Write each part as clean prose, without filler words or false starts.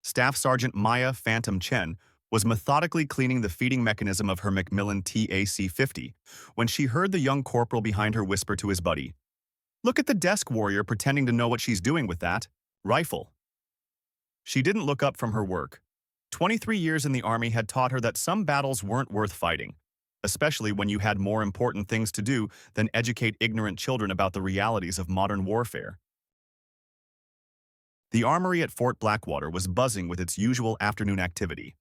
Staff Sergeant Maya Phantom Chen was methodically cleaning the feeding mechanism of her Macmillan TAC-50 when she heard the young corporal behind her whisper to his buddy, "Look at the desk warrior pretending to know what she's doing with that rifle." She didn't look up from her work. 23 years in the army had taught her that some battles weren't worth fighting, especially when you had more important things to do than educate ignorant children about the realities of modern warfare. The armory at Fort Blackwater was buzzing with its usual afternoon activity.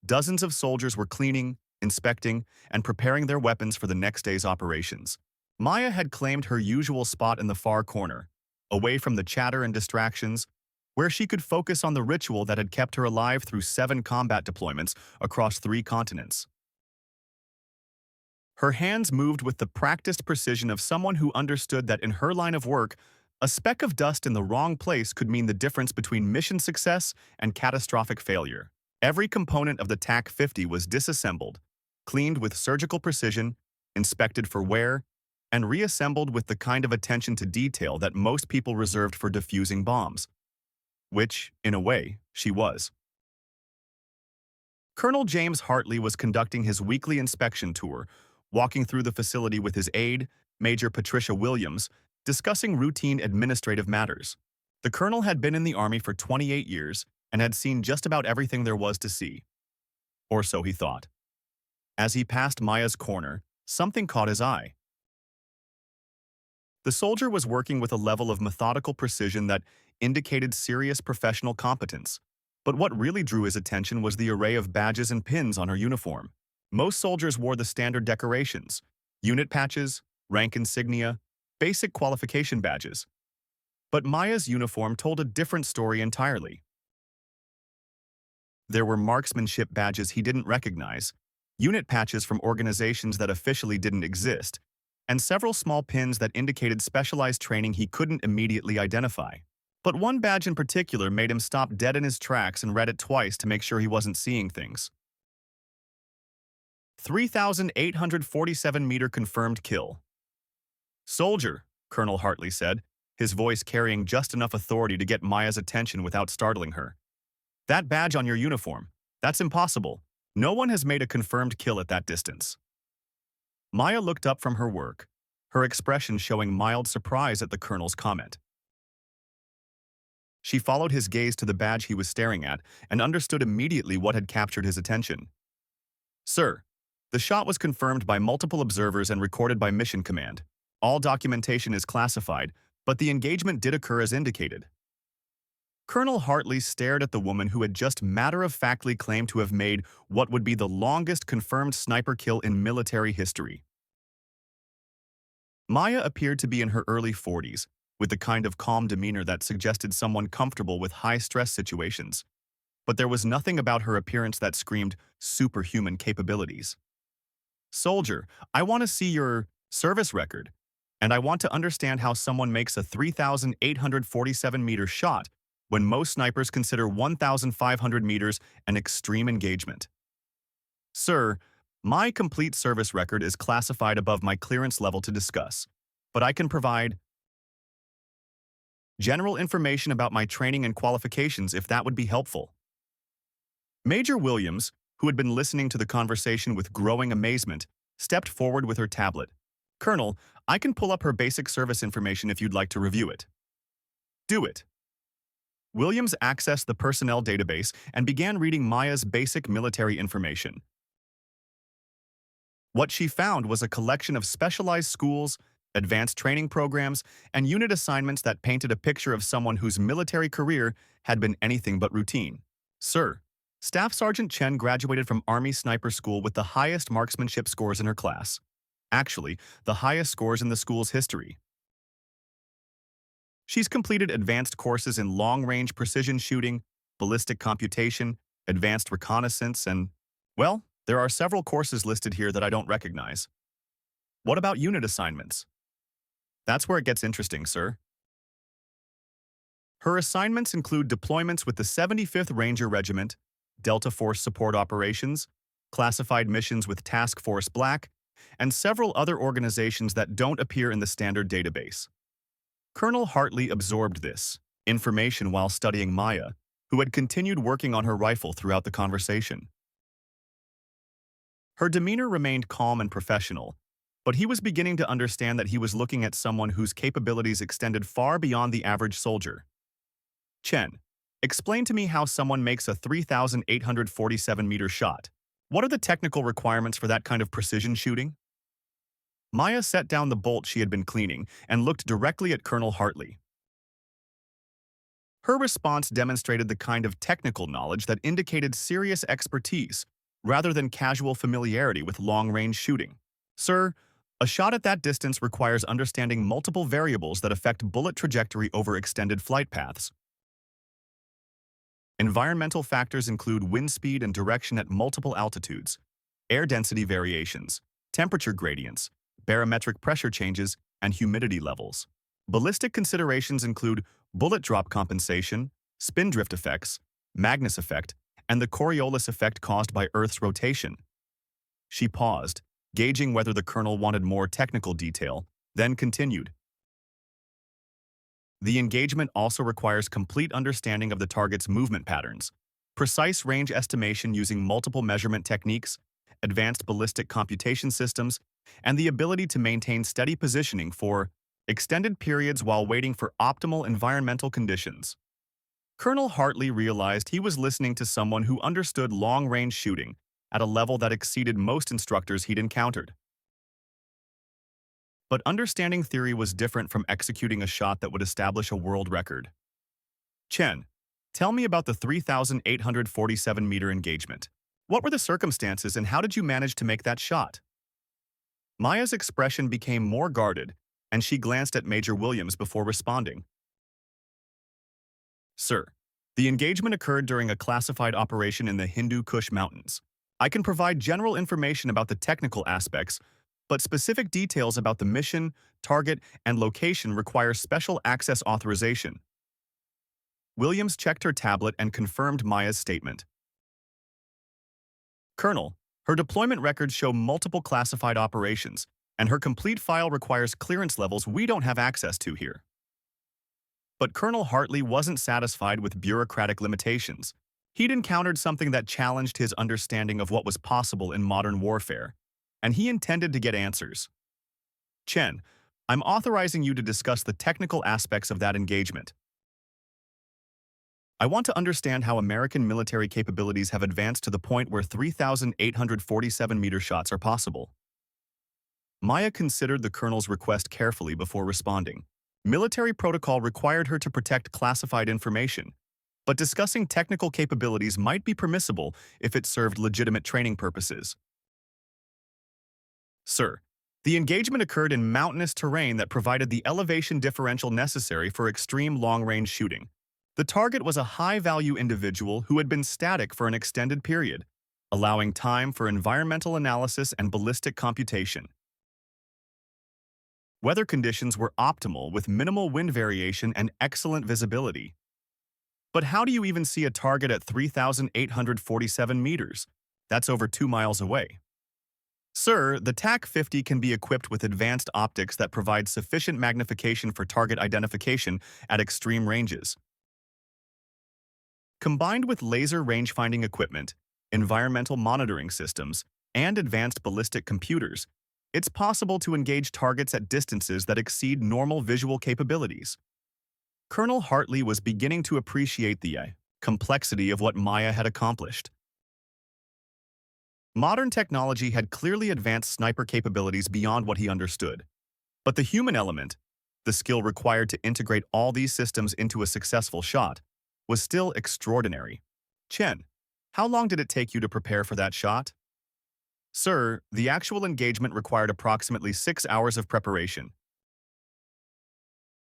Dozens of soldiers were cleaning, inspecting, and preparing their weapons for the next day's operations. Maya had claimed her usual spot in the far corner, away from the chatter and distractions, where she could focus on the ritual that had kept her alive through 7 combat deployments across 3 continents. Her hands moved with the practiced precision of someone who understood that in her line of work, a speck of dust in the wrong place could mean the difference between mission success and catastrophic failure. Every component of the TAC-50 was disassembled, cleaned with surgical precision, inspected for wear, and reassembled with the kind of attention to detail that most people reserved for defusing bombs. Which, in a way, she was. Colonel James Hartley was conducting his weekly inspection tour, walking through the facility with his aide, Major Patricia Williams, discussing routine administrative matters. The colonel had been in the Army for 28 years and had seen just about everything there was to see. Or so he thought. As he passed Maya's corner, something caught his eye. The soldier was working with a level of methodical precision that indicated serious professional competence. But what really drew his attention was the array of badges and pins on her uniform. Most soldiers wore the standard decorations, unit patches, rank insignia, basic qualification badges. But Maya's uniform told a different story entirely. There were marksmanship badges he didn't recognize, unit patches from organizations that officially didn't exist, and several small pins that indicated specialized training he couldn't immediately identify. But one badge in particular made him stop dead in his tracks and read it twice to make sure he wasn't seeing things. 3,847-meter confirmed kill. "Soldier," Colonel Hartley said, his voice carrying just enough authority to get Maya's attention without startling her. "That badge on your uniform, that's impossible. No one has made a confirmed kill at that distance." Maya looked up from her work, her expression showing mild surprise at the colonel's comment. She followed his gaze to the badge he was staring at and understood immediately what had captured his attention. "Sir, the shot was confirmed by multiple observers and recorded by Mission Command. All documentation is classified, but the engagement did occur as indicated." Colonel Hartley stared at the woman who had just matter-of-factly claimed to have made what would be the longest confirmed sniper kill in military history. Maya appeared to be in her early 40s, with the kind of calm demeanor that suggested someone comfortable with high-stress situations. But there was nothing about her appearance that screamed superhuman capabilities. "Soldier, I want to see your service record, and I want to understand how someone makes a 3,847-meter shot when most snipers consider 1,500 meters an extreme engagement." "Sir, my complete service record is classified above my clearance level to discuss, but I can provide general information about my training and qualifications if that would be helpful." Major Williams, who had been listening to the conversation with growing amazement, stepped forward with her tablet. "Colonel, I can pull up her basic service information if you'd like to review it." "Do it." Williams accessed the personnel database and began reading Maya's basic military information. What she found was a collection of specialized schools, advanced training programs, and unit assignments that painted a picture of someone whose military career had been anything but routine. "Sir, Staff Sergeant Chen graduated from Army Sniper School with the highest marksmanship scores in her class. Actually, the highest scores in the school's history. She's completed advanced courses in long-range precision shooting, ballistic computation, advanced reconnaissance, and, well, there are several courses listed here that I don't recognize. What about unit assignments?" "That's where it gets interesting, sir." Her assignments include deployments with the 75th Ranger Regiment, Delta Force support operations, classified missions with Task Force Black, and several other organizations that don't appear in the standard database. Colonel Hartley absorbed this information while studying Maya, who had continued working on her rifle throughout the conversation. Her demeanor remained calm and professional, but he was beginning to understand that he was looking at someone whose capabilities extended far beyond the average soldier. Chen, explain to me how someone makes a 3,847-meter shot. What are the technical requirements for that kind of precision shooting? Maya set down the bolt she had been cleaning and looked directly at Colonel Hartley. Her response demonstrated the kind of technical knowledge that indicated serious expertise, rather than casual familiarity with long-range shooting. Sir, a shot at that distance requires understanding multiple variables that affect bullet trajectory over extended flight paths. Environmental factors include wind speed and direction at multiple altitudes, air density variations, temperature gradients, barometric pressure changes, and humidity levels. Ballistic considerations include bullet drop compensation, spin drift effects, Magnus effect, and the Coriolis effect caused by Earth's rotation. She paused, gauging whether the colonel wanted more technical detail, then continued. The engagement also requires complete understanding of the target's movement patterns, precise range estimation using multiple measurement techniques, advanced ballistic computation systems, and the ability to maintain steady positioning for extended periods while waiting for optimal environmental conditions. Colonel Hartley realized he was listening to someone who understood long-range shooting at a level that exceeded most instructors he'd encountered. But understanding theory was different from executing a shot that would establish a world record. Chen, tell me about the 3,847-meter engagement. What were the circumstances and how did you manage to make that shot? Maya's expression became more guarded, and she glanced at Major Williams before responding. Sir, the engagement occurred during a classified operation in the Hindu Kush Mountains. I can provide general information about the technical aspects, but specific details about the mission, target, and location require special access authorization. Williams checked her tablet and confirmed Maya's statement. Colonel, her deployment records show multiple classified operations, and her complete file requires clearance levels we don't have access to here. But Colonel Hartley wasn't satisfied with bureaucratic limitations. He'd encountered something that challenged his understanding of what was possible in modern warfare, and he intended to get answers. Chen, I'm authorizing you to discuss the technical aspects of that engagement. I want to understand how American military capabilities have advanced to the point where 3,847-meter shots are possible. Maya considered the colonel's request carefully before responding. Military protocol required her to protect classified information, but discussing technical capabilities might be permissible if it served legitimate training purposes. Sir, the engagement occurred in mountainous terrain that provided the elevation differential necessary for extreme long-range shooting. The target was a high-value individual who had been static for an extended period, allowing time for environmental analysis and ballistic computation. Weather conditions were optimal with minimal wind variation and excellent visibility. But how do you even see a target at 3,847 meters? That's over 2 miles away. Sir, the TAC-50 can be equipped with advanced optics that provide sufficient magnification for target identification at extreme ranges. Combined with laser range-finding equipment, environmental monitoring systems, and advanced ballistic computers, it's possible to engage targets at distances that exceed normal visual capabilities. Colonel Hartley was beginning to appreciate the complexity of what Maya had accomplished. Modern technology had clearly advanced sniper capabilities beyond what he understood. But the human element, the skill required to integrate all these systems into a successful shot, was still extraordinary. Chen, how long did it take you to prepare for that shot? Sir, the actual engagement required approximately 6 hours of preparation.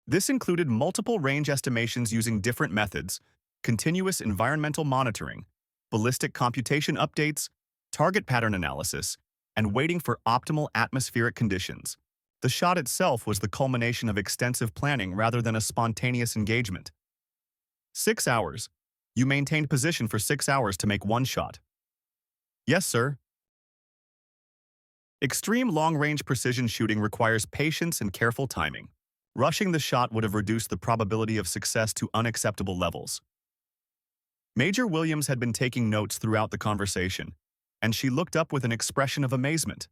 This included multiple range estimations using different methods, continuous environmental monitoring, ballistic computation updates, target pattern analysis, and waiting for optimal atmospheric conditions. The shot itself was the culmination of extensive planning rather than a spontaneous engagement. 6 hours. You maintained position for 6 hours to make one shot. Yes, sir. Extreme long-range precision shooting requires patience and careful timing. Rushing the shot would have reduced the probability of success to unacceptable levels. Major Williams had been taking notes throughout the conversation, and she looked up with an expression of amazement.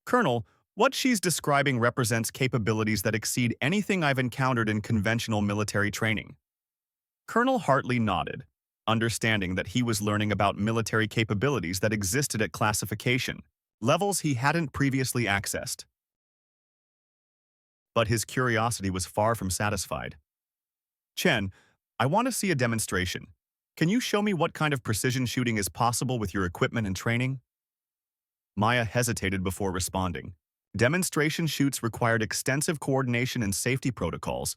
Colonel, what she's describing represents capabilities that exceed anything I've encountered in conventional military training. Colonel Hartley nodded, understanding that he was learning about military capabilities that existed at classification, levels he hadn't previously accessed. But his curiosity was far from satisfied. Chen, I want to see a demonstration. Can you show me what kind of precision shooting is possible with your equipment and training? Maya hesitated before responding. Demonstration shoots required extensive coordination and safety protocols,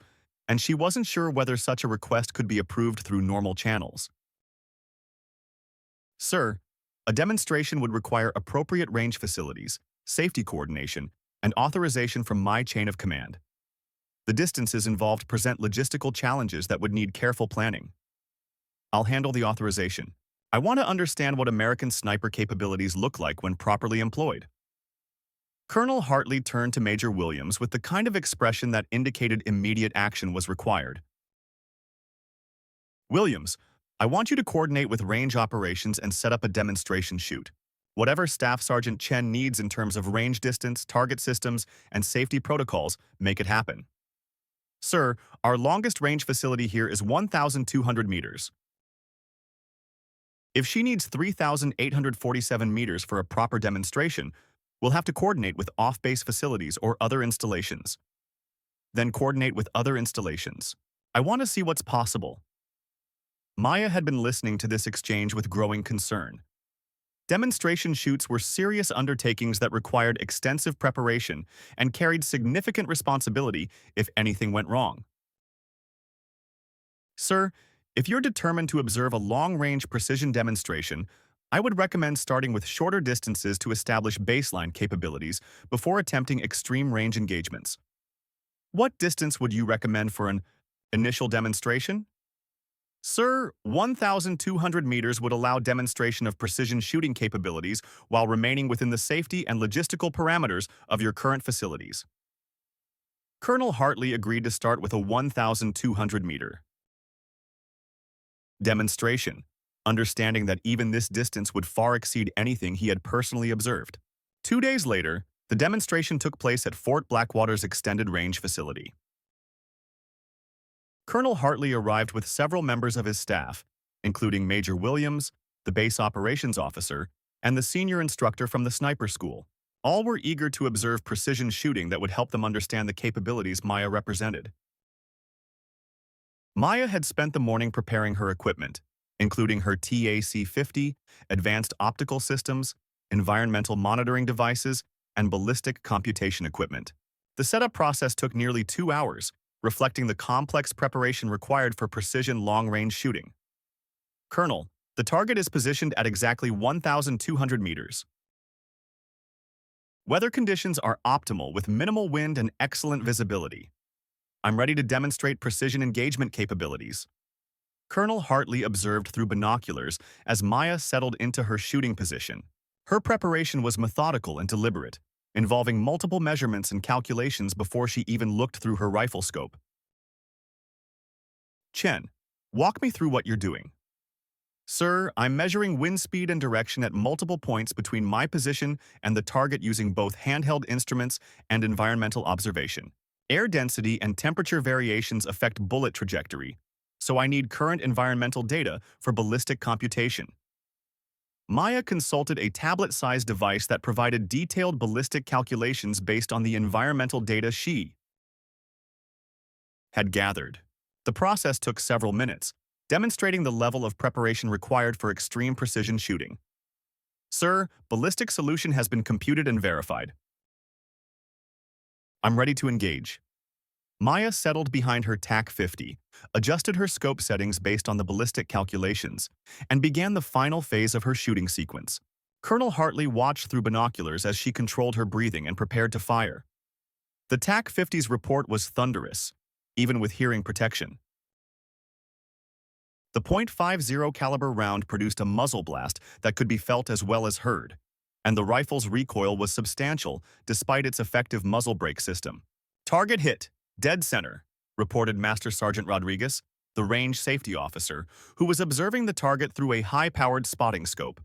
and she wasn't sure whether such a request could be approved through normal channels. Sir, a demonstration would require appropriate range facilities, safety coordination, and authorization from my chain of command. The distances involved present logistical challenges that would need careful planning. I'll handle the authorization. I want to understand what American sniper capabilities look like when properly employed. Colonel Hartley turned to Major Williams with the kind of expression that indicated immediate action was required. Williams, I want you to coordinate with range operations and set up a demonstration shoot. Whatever Staff Sergeant Chen needs in terms of range distance, target systems, and safety protocols, make it happen. Sir, our longest range facility here is 1,200 meters. If she needs 3,847 meters for a proper demonstration, we'll have to coordinate with off-base facilities or other installations. Then coordinate with other installations. I want to see what's possible. Maya had been listening to this exchange with growing concern. Demonstration shoots were serious undertakings that required extensive preparation and carried significant responsibility if anything went wrong. Sir, if you're determined to observe a long-range precision demonstration, I would recommend starting with shorter distances to establish baseline capabilities before attempting extreme range engagements. What distance would you recommend for an initial demonstration? Sir, 1,200 meters would allow demonstration of precision shooting capabilities while remaining within the safety and logistical parameters of your current facilities. Colonel Hartley agreed to start with a 1,200-meter demonstration, understanding that even this distance would far exceed anything he had personally observed. 2 days later, the demonstration took place at Fort Blackwater's Extended Range Facility. Colonel Hartley arrived with several members of his staff, including Major Williams, the base operations officer, and the senior instructor from the sniper school. All were eager to observe precision shooting that would help them understand the capabilities Maya represented. Maya had spent the morning preparing her equipment, including her TAC-50, advanced optical systems, environmental monitoring devices, and ballistic computation equipment. The setup process took nearly 2 hours, reflecting the complex preparation required for precision long-range shooting. Colonel, the target is positioned at exactly 1,200 meters. Weather conditions are optimal with minimal wind and excellent visibility. I'm ready to demonstrate precision engagement capabilities. Colonel Hartley observed through binoculars as Maya settled into her shooting position. Her preparation was methodical and deliberate, involving multiple measurements and calculations before she even looked through her rifle scope. Chen, walk me through what you're doing. Sir, I'm measuring wind speed and direction at multiple points between my position and the target using both handheld instruments and environmental observation. Air density and temperature variations affect bullet trajectory, so I need current environmental data for ballistic computation. Maya consulted a tablet-sized device that provided detailed ballistic calculations based on the environmental data she had gathered. The process took several minutes, demonstrating the level of preparation required for extreme precision shooting. Sir, ballistic solution has been computed and verified. I'm ready to engage. Maya settled behind her TAC-50, adjusted her scope settings based on the ballistic calculations, and began the final phase of her shooting sequence. Colonel Hartley watched through binoculars as she controlled her breathing and prepared to fire. The TAC-50's report was thunderous, even with hearing protection. The .50 caliber round produced a muzzle blast that could be felt as well as heard, and the rifle's recoil was substantial despite its effective muzzle brake system. Target hit. Dead center, reported Master Sergeant Rodriguez. the range safety officer, who was observing the target through a high-powered spotting scope.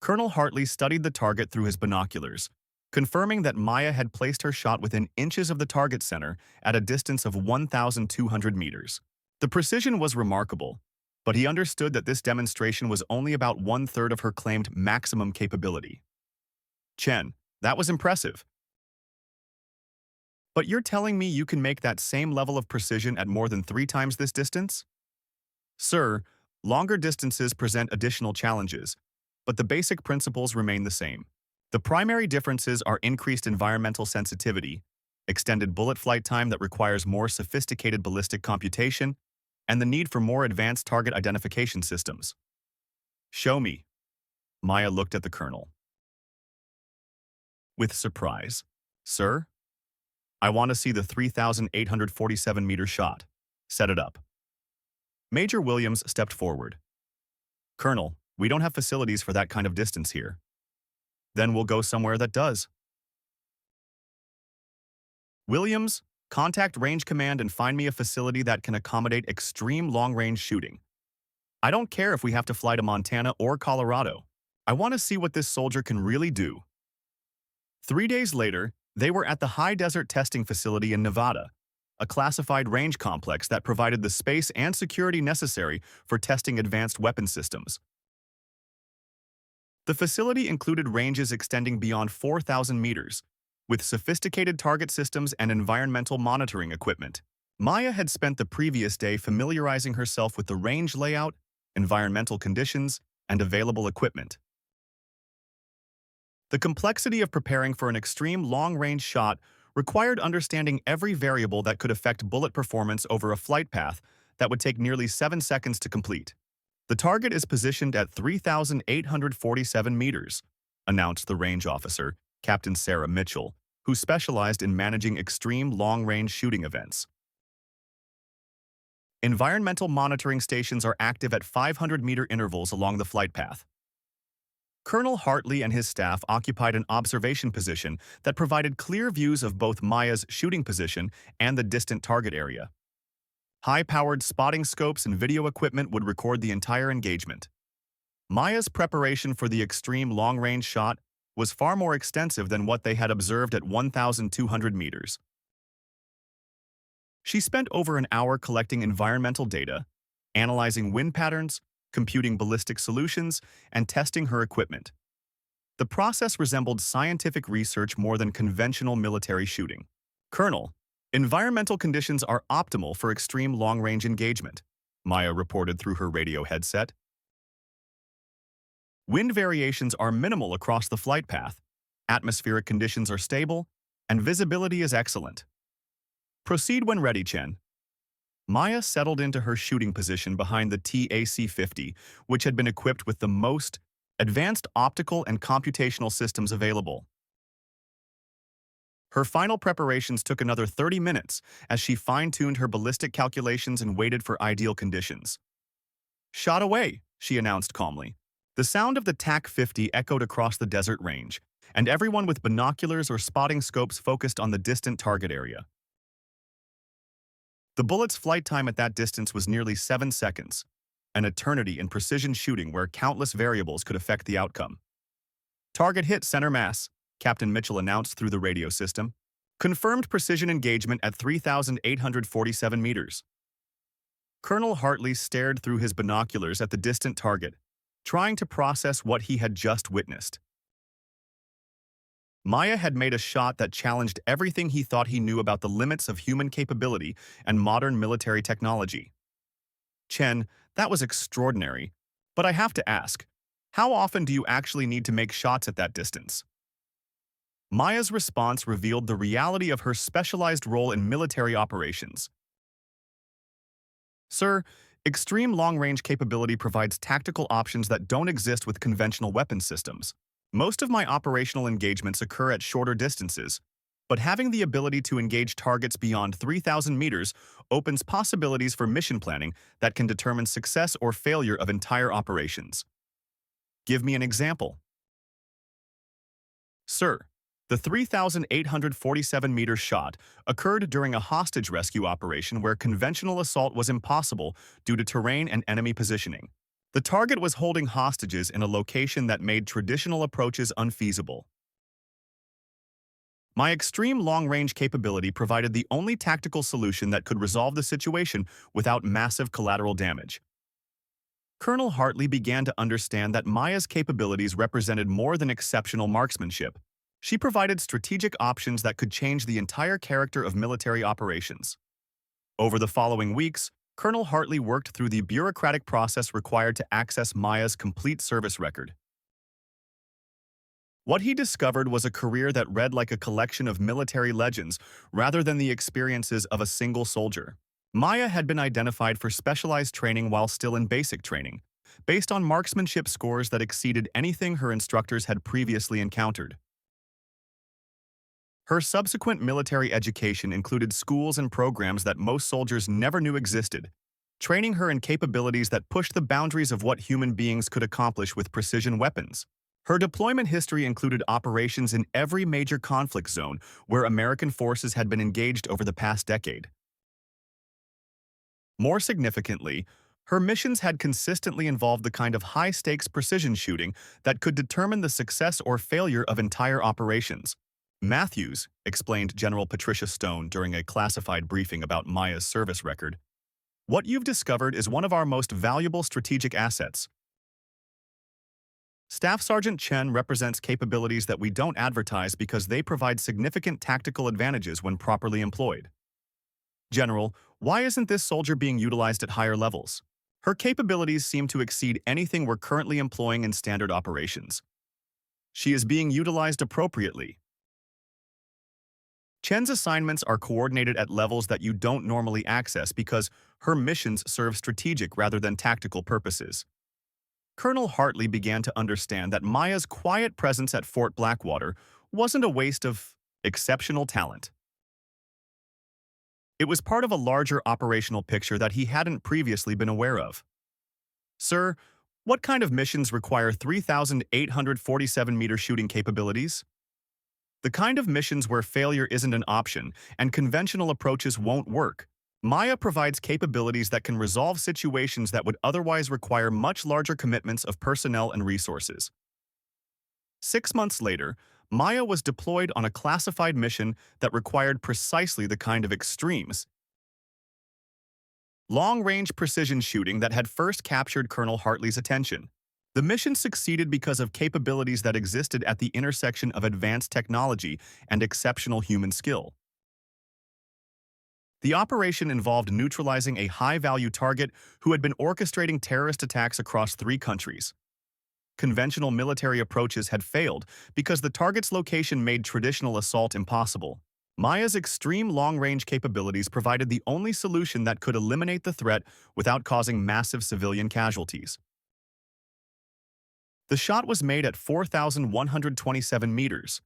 Colonel Hartley studied the target through his binoculars, confirming that Maya had placed her shot within inches of the target center at a distance of 1,200 meters. The precision was remarkable, but he understood that this demonstration was only about one-third of her claimed maximum capability. Chen, that was impressive. But you're telling me you can make that same level of precision at more than 3 times this distance? Sir, longer distances present additional challenges, but the basic principles remain the same. The primary differences are increased environmental sensitivity, extended bullet flight time that requires more sophisticated ballistic computation, and the need for more advanced target identification systems. Show me. Maya looked at the colonel with surprise. Sir, I want to see the 3,847-meter shot. Set it up. Major Williams stepped forward. Colonel, we don't have facilities for that kind of distance here. Then we'll go somewhere that does. Williams, contact Range Command and find me a facility that can accommodate extreme long-range shooting. I don't care if we have to fly to Montana or Colorado. I want to see what this soldier can really do. 3 days later, they were at the High Desert Testing Facility in Nevada, a classified range complex that provided the space and security necessary for testing advanced weapon systems. The facility included ranges extending beyond 4,000 meters, with sophisticated target systems and environmental monitoring equipment. Maya had spent the previous day familiarizing herself with the range layout, environmental conditions, and available equipment. The complexity of preparing for an extreme long-range shot required understanding every variable that could affect bullet performance over a flight path that would take nearly 7 seconds to complete. The target is positioned at 3,847 meters, announced the range officer, Captain Sarah Mitchell, who specialized in managing extreme long-range shooting events. Environmental monitoring stations are active at 500-meter intervals along the flight path. Colonel Hartley and his staff occupied an observation position that provided clear views of both Maya's shooting position and the distant target area. High-powered spotting scopes and video equipment would record the entire engagement. Maya's preparation for the extreme long-range shot was far more extensive than what they had observed at 1,200 meters. She spent over an hour collecting environmental data, analyzing wind patterns, computing ballistic solutions, and testing her equipment. The process resembled scientific research more than conventional military shooting. Colonel, environmental conditions are optimal for extreme long-range engagement, Maya reported through her radio headset. Wind variations are minimal across the flight path, atmospheric conditions are stable, and visibility is excellent. Proceed when ready, Chen. Maya settled into her shooting position behind the TAC-50, which had been equipped with the most advanced optical and computational systems available. Her final preparations took another 30 minutes as she fine-tuned her ballistic calculations and waited for ideal conditions. Shot away, she announced calmly. The sound of the TAC-50 echoed across the desert range, and everyone with binoculars or spotting scopes focused on the distant target area. The bullet's flight time at that distance was nearly 7 seconds, an eternity in precision shooting where countless variables could affect the outcome. Target hit center mass, Captain Mitchell announced through the radio system. Confirmed precision engagement at 3,847 meters. Colonel Hartley stared through his binoculars at the distant target, trying to process what he had just witnessed. Maya had made a shot that challenged everything he thought he knew about the limits of human capability and modern military technology. Chen, that was extraordinary, but I have to ask, how often do you actually need to make shots at that distance? Maya's response revealed the reality of her specialized role in military operations. Sir, extreme long-range capability provides tactical options that don't exist with conventional weapon systems. Most of my operational engagements occur at shorter distances, but having the ability to engage targets beyond 3,000 meters opens possibilities for mission planning that can determine success or failure of entire operations. Give me an example. Sir, The 3,847-meter shot occurred during a hostage rescue operation where conventional assault was impossible due to terrain and enemy positioning. The target was holding hostages in a location that made traditional approaches unfeasible. My extreme long-range capability provided the only tactical solution that could resolve the situation without massive collateral damage. Colonel Hartley began to understand that Maya's capabilities represented more than exceptional marksmanship. She provided strategic options that could change the entire character of military operations. Over the following weeks, Colonel Hartley worked through the bureaucratic process required to access Maya's complete service record. What he discovered was a career that read like a collection of military legends rather than the experiences of a single soldier. Maya had been identified for specialized training while still in basic training, based on marksmanship scores that exceeded anything her instructors had previously encountered. Her subsequent military education included schools and programs that most soldiers never knew existed, training her in capabilities that pushed the boundaries of what human beings could accomplish with precision weapons. Her deployment history included operations in every major conflict zone where American forces had been engaged over the past decade. More significantly, her missions had consistently involved the kind of high-stakes precision shooting that could determine the success or failure of entire operations. Matthews, explained General Patricia Stone during a classified briefing about Maya's service record, "What you've discovered is one of our most valuable strategic assets." Staff Sergeant Chen represents capabilities that we don't advertise because they provide significant tactical advantages when properly employed. General, why isn't this soldier being utilized at higher levels? Her capabilities seem to exceed anything we're currently employing in standard operations. She is being utilized appropriately. Chen's assignments are coordinated at levels that you don't normally access because her missions serve strategic rather than tactical purposes. Colonel Hartley began to understand that Maya's quiet presence at Fort Blackwater wasn't a waste of exceptional talent. It was part of a larger operational picture that he hadn't previously been aware of. "Sir, what kind of missions require 3,847-meter shooting capabilities?" "The kind of missions where failure isn't an option and conventional approaches won't work. Maya provides capabilities that can resolve situations that would otherwise require much larger commitments of personnel and resources." 6 months later, Maya was deployed on a classified mission that required precisely the kind of extremes long-range precision shooting that had first captured Colonel Hartley's attention. The mission succeeded because of capabilities that existed at the intersection of advanced technology and exceptional human skill. The operation involved neutralizing a high-value target who had been orchestrating terrorist attacks across 3 countries. Conventional military approaches had failed because the target's location made traditional assault impossible. Maya's extreme long-range capabilities provided the only solution that could eliminate the threat without causing massive civilian casualties. The shot was made at 4,127 meters,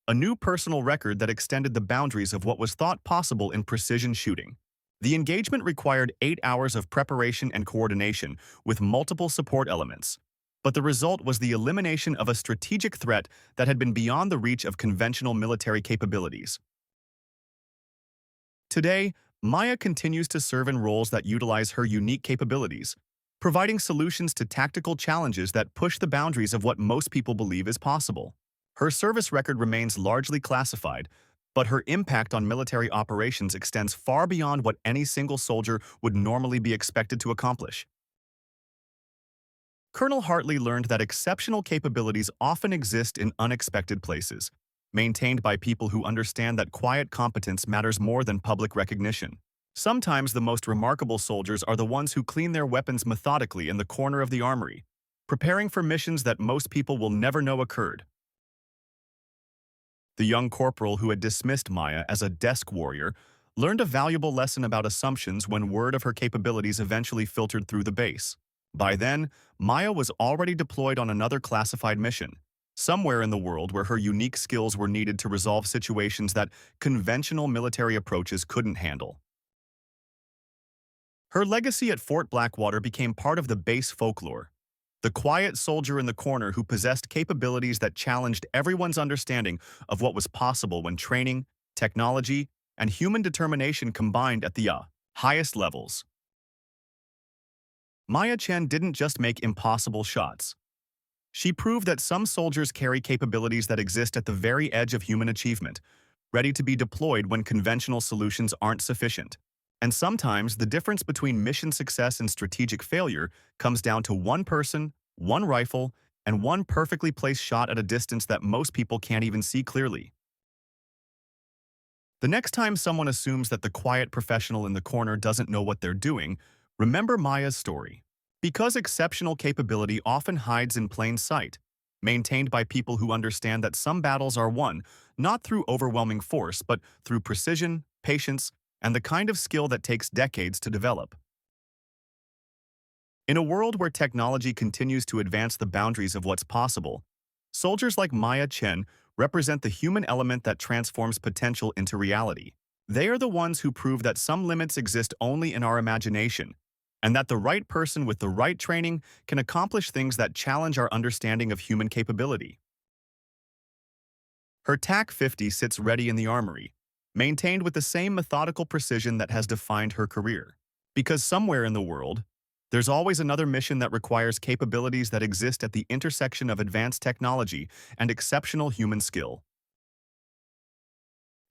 a new personal record that extended the boundaries of what was thought possible in precision shooting. The engagement required 8 hours of preparation and coordination with multiple support elements, but the result was the elimination of a strategic threat that had been beyond the reach of conventional military capabilities. Today, Maya continues to serve in roles that utilize her unique capabilities, providing solutions to tactical challenges that push the boundaries of what most people believe is possible. Her service record remains largely classified, but her impact on military operations extends far beyond what any single soldier would normally be expected to accomplish. Colonel Hartley learned that exceptional capabilities often exist in unexpected places, maintained by people who understand that quiet competence matters more than public recognition. Sometimes the most remarkable soldiers are the ones who clean their weapons methodically in the corner of the armory, preparing for missions that most people will never know occurred. The young corporal who had dismissed Maya as a desk warrior learned a valuable lesson about assumptions when word of her capabilities eventually filtered through the base. By then, Maya was already deployed on another classified mission, somewhere in the world where her unique skills were needed to resolve situations that conventional military approaches couldn't handle. Her legacy at Fort Blackwater became part of the base folklore. the quiet soldier in the corner who possessed capabilities that challenged everyone's understanding of what was possible when training, technology, and human determination combined at the highest levels. Maya Chen didn't just make impossible shots. She proved that some soldiers carry capabilities that exist at the very edge of human achievement, ready to be deployed when conventional solutions aren't sufficient. And sometimes the difference between mission success and strategic failure comes down to one person, one rifle, and one perfectly placed shot at a distance that most people can't even see clearly. The next time someone assumes that the quiet professional in the corner doesn't know what they're doing, remember Maya's story. Because exceptional capability often hides in plain sight, maintained by people who understand that some battles are won not through overwhelming force, but through precision, patience, and the kind of skill that takes decades to develop. In a world where technology continues to advance the boundaries of what's possible, soldiers like Maya Chen represent the human element that transforms potential into reality. They are the ones who prove that some limits exist only in our imagination, and that the right person with the right training can accomplish things that challenge our understanding of human capability. Her TAC-50 sits ready in the armory, maintained with the same methodical precision that has defined her career. Because somewhere in the world, there's always another mission that requires capabilities that exist at the intersection of advanced technology and exceptional human skill.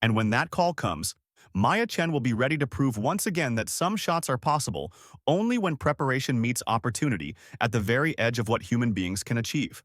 And when that call comes, Maya Chen will be ready to prove once again that some shots are possible only when preparation meets opportunity at the very edge of what human beings can achieve.